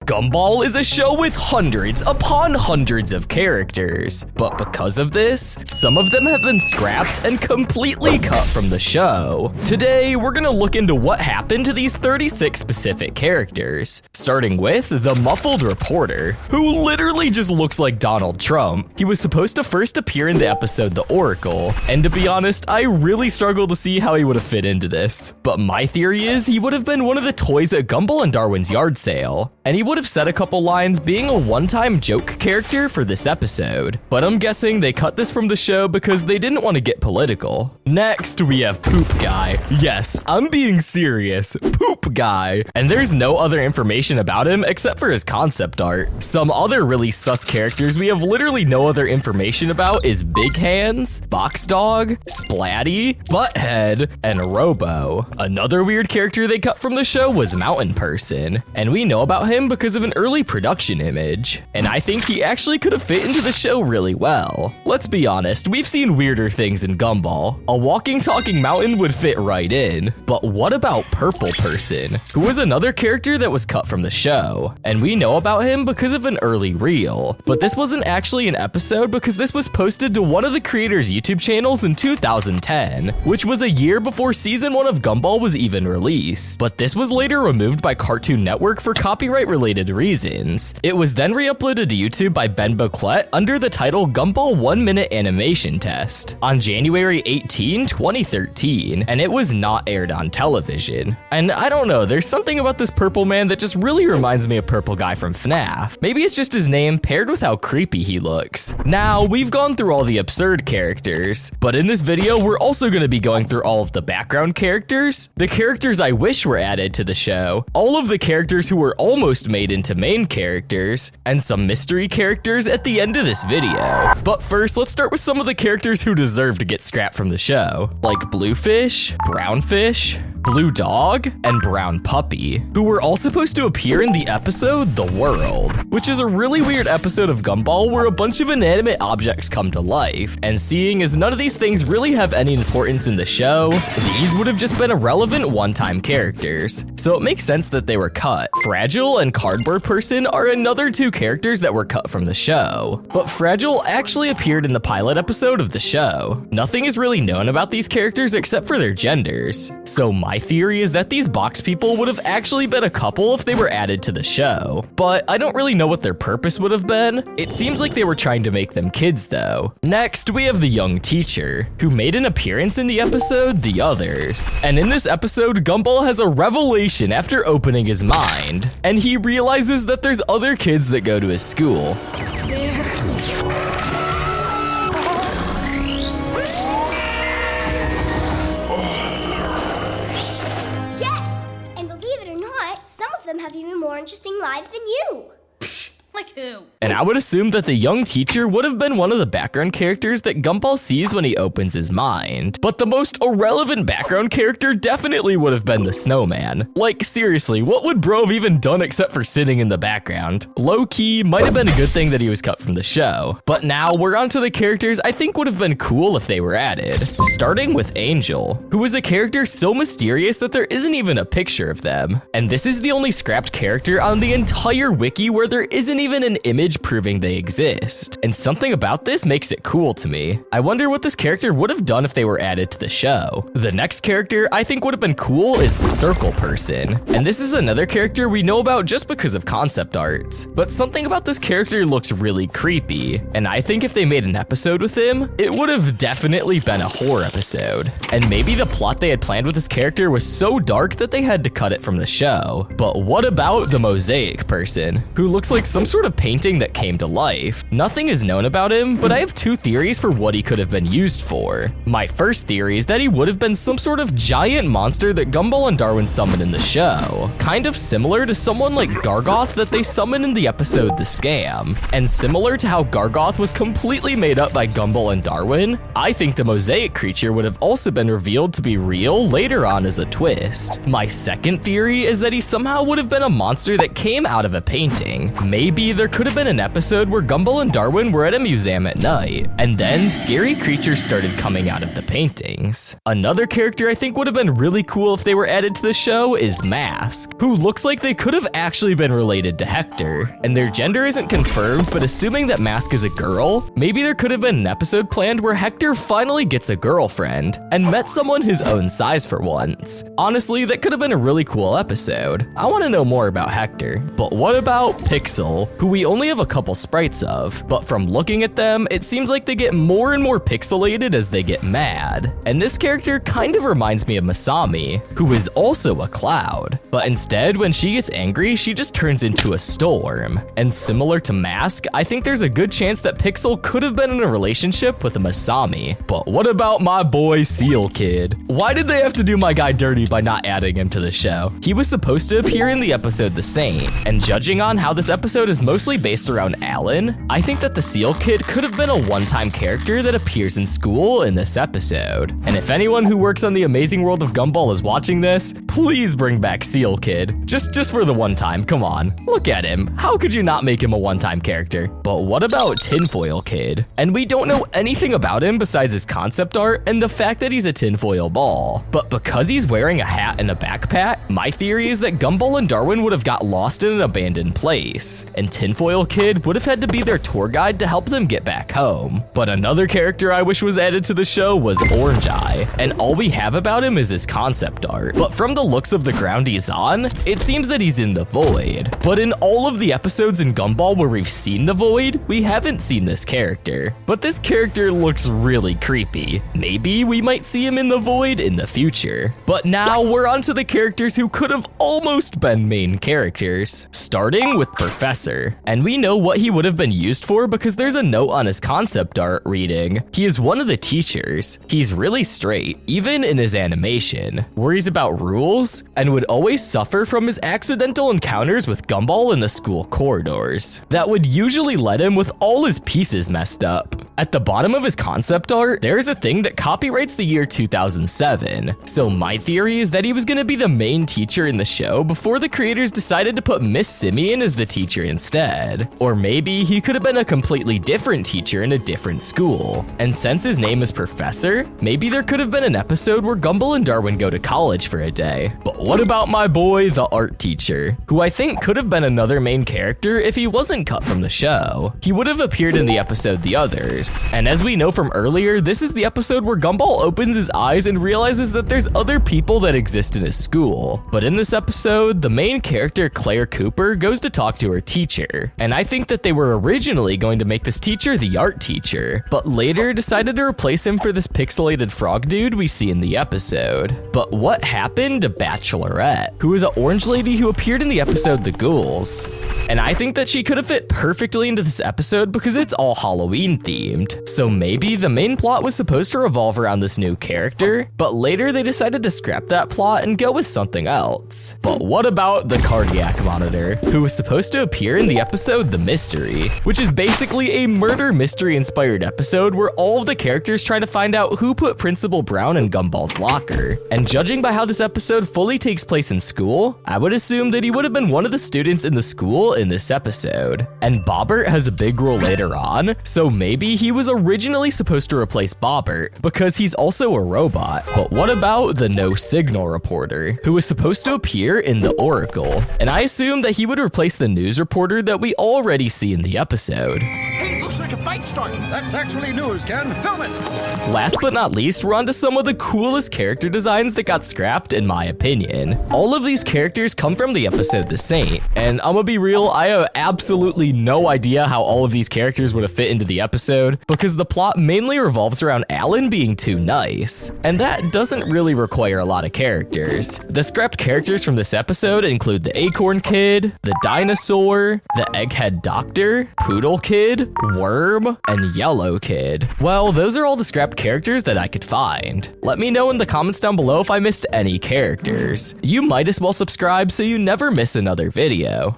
Gumball is a show with hundreds upon hundreds of characters, but because of this, some of them have been scrapped and completely cut from the show. Today, we're gonna look into what happened to these 36 specific characters, starting with the Muffled Reporter, who literally just looks like Donald Trump. He was supposed to first appear in the episode The Oracle, and to be honest, I really struggle to see how he would have fit into this. But my theory is he would have been one of the toys at Gumball and Darwin's yard sale, and he would have said a couple lines being a one-time joke character for this episode. But I'm guessing they cut this from the show because they didn't want to get political. Next, we have Poop Guy. Yes, I'm being serious. Poop Guy. And there's no other information about him except for his concept art. Some other really sus characters we have literally no other information about is Big Hands, Box Dog, Splatty, Butthead, and Robo. Another weird character they cut from the show was Mountain Person, and we know about him because of an early production image. And I think he actually could have fit into the show really well. Let's be honest, we've seen weirder things in Gumball. A walking, talking mountain would fit right in. But what about Purple Person, who was another character that was cut from the show? And we know about him because of an early reel. But this wasn't actually an episode because this was posted to one of the creators' YouTube channels in 2010, which was a year before season 1 of Gumball was even released. But this was later removed by Cartoon Network for copyright-related reasons. It was then re-uploaded to YouTube by Ben Boclet under the title Gumball 1-Minute Animation Test on January 18, 2013, and it was not aired on television. And I don't know, there's something about this purple man that just really reminds me of Purple Guy from FNAF. Maybe it's just his name paired with how creepy he looks. Now, we've gone through all the absurd characters, but in this video, we're also going to be going through all of the background characters, the characters I wish were added to the show, all of the characters who were almost made into main characters, and some mystery characters at the end of this video. But first, let's start with some of the characters who deserve to get scrapped from the show, like Bluefish, Brownfish, Blue Dog, and Brown Puppy, who were all supposed to appear in the episode The World, which is a really weird episode of Gumball where a bunch of inanimate objects come to life. And seeing as none of these things really have any importance in the show, these would have just been irrelevant one-time characters. So it makes sense that they were cut. Fragile and Cardboard Person are another two characters that were cut from the show. But Fragile actually appeared in the pilot episode of the show. Nothing is really known about these characters except for their genders. So my theory is that these box people would have actually been a couple if they were added to the show, but I don't really know what their purpose would have been. It seems like they were trying to make them kids though. Next, we have the young teacher, who made an appearance in the episode The Others. And in this episode, Gumball has a revelation after opening his mind, and he realizes that there's other kids that go to his school. Have even more interesting lives than you. Like who? And I would assume that the young teacher would have been one of the background characters that Gumball sees when he opens his mind. But the most irrelevant background character definitely would have been the snowman. Like seriously, what would Bro have even done except for sitting in the background? Low-key, might have been a good thing that he was cut from the show. But now we're on to the characters I think would have been cool if they were added. Starting with Angel, who is a character so mysterious that there isn't even a picture of them. And this is the only scrapped character on the entire wiki where there isn't even an image proving they exist. And something about this makes it cool to me. I wonder what this character would have done if they were added to the show. The next character I think would have been cool is the Circle Person. And this is another character we know about just because of concept arts. But something about this character looks really creepy. And I think if they made an episode with him, it would have definitely been a horror episode. And maybe the plot they had planned with this character was so dark that they had to cut it from the show. But what about the Mosaic Person, who looks like some sort of painting that came to life? Nothing is known about him, but I have two theories for what he could have been used for. My first theory is that he would have been some sort of giant monster that Gumball and Darwin summoned in the show, kind of similar to someone like Gargoth that they summoned in the episode The Scam. And similar to how Gargoth was completely made up by Gumball and Darwin, I think the Mosaic creature would have also been revealed to be real later on as a twist. My second theory is that he somehow would have been a monster that came out of a painting, maybe maybe there could have been an episode where Gumball and Darwin were at a museum at night, and then scary creatures started coming out of the paintings. Another character I think would have been really cool if they were added to the show is Mask, who looks like they could have actually been related to Hector, and their gender isn't confirmed, but assuming that Mask is a girl, maybe there could have been an episode planned where Hector finally gets a girlfriend and met someone his own size for once. Honestly, that could have been a really cool episode. I want to know more about Hector. But what about Pixel, who we only have a couple sprites of, but from looking at them, it seems like they get more and more pixelated as they get mad. And this character kind of reminds me of Masami, who is also a cloud, but instead when she gets angry, she just turns into a storm. And similar to Mask, I think there's a good chance that Pixel could have been in a relationship with a Masami. But what about my boy Seal Kid? Why did they have to do my guy dirty by not adding him to the show? He was supposed to appear in the episode The Saint, and judging on how this episode is mostly based around Alan, I think that the Seal Kid could have been a one-time character that appears in school in this episode. And if anyone who works on the Amazing World of Gumball is watching this, please bring back Seal Kid. Just for the one time, come on. Look at him. How could you not make him a one-time character? But what about Tinfoil Kid? And we don't know anything about him besides his concept art and the fact that he's a tinfoil ball. But because he's wearing a hat and a backpack, my theory is that Gumball and Darwin would have got lost in an abandoned place, and Tinfoil Kid would have had to be their tour guide to help them get back home. But another character I wish was added to the show was Orange Eye, and all we have about him is his concept art. But from the looks of the ground he's on, it seems that he's in the void. But in all of the episodes in Gumball where we've seen the void, we haven't seen this character. But this character looks really creepy. Maybe we might see him in the void in the future. But now we're on to the characters who could have almost been main characters, starting with Professor. And we know what he would have been used for because there's a note on his concept art reading, "He is one of the teachers. He's really straight, even in his animation, worries about rules, and would always suffer from his accidental encounters with Gumball in the school corridors. That would usually let him with all his pieces messed up." At the bottom of his concept art, there's a thing that copyrights the year 2007. So my theory is that he was gonna be the main teacher in the show before the creators decided to put Miss Simeon as the teacher instead. Or maybe he could have been a completely different teacher in a different school. And since his name is Professor, maybe there could have been an episode where Gumball and Darwin go to college for a day. But what about my boy, the art teacher, who I think could have been another main character if he wasn't cut from the show? He would have appeared in the episode The Others. And as we know from earlier, this is the episode where Gumball opens his eyes and realizes that there's other people that exist in his school. But in this episode, the main character, Claire Cooper, goes to talk to her teacher. And I think that they were originally going to make this teacher the art teacher, but later decided to replace him for this pixelated frog dude we see in the episode. But what happened to Bachelorette, who is an orange lady who appeared in the episode The Ghouls? And I think that she could have fit perfectly into this episode because it's all Halloween themed. So maybe the main plot was supposed to revolve around this new character, but later they decided to scrap that plot and go with something else. But what about the cardiac monitor, who was supposed to appear in the episode The Mystery, which is basically a murder mystery inspired episode where all of the characters try to find out who put Principal Brown in Gumball's locker. And judging by how this episode fully takes place in school, I would assume that he would have been one of the students in the school in this episode. And Bobbert has a big role later on, so maybe he was originally supposed to replace Bobbert because he's also a robot. But what about the no signal reporter, who was supposed to appear in The Oracle? And I assume that he would replace the news reporter that we already see in the episode. Hey, looks like a fight starting. That's actually news, Ken. Film it. Last but not least, we're on to some of the coolest character designs that got scrapped in my opinion. All of these characters come from the episode The Saint, and I'm gonna be real, I have absolutely no idea how all of these characters would have fit into the episode because the plot mainly revolves around Alan being too nice, and that doesn't really require a lot of characters. The scrapped characters from this episode include the Acorn Kid, the Dinosaur, the Egghead Doctor, Poodle Kid, Worm, and Yellow Kid. Well, those are all the scrapped characters that I could find. Let me know in the comments down below if I missed any characters. You might as well subscribe so you never miss another video.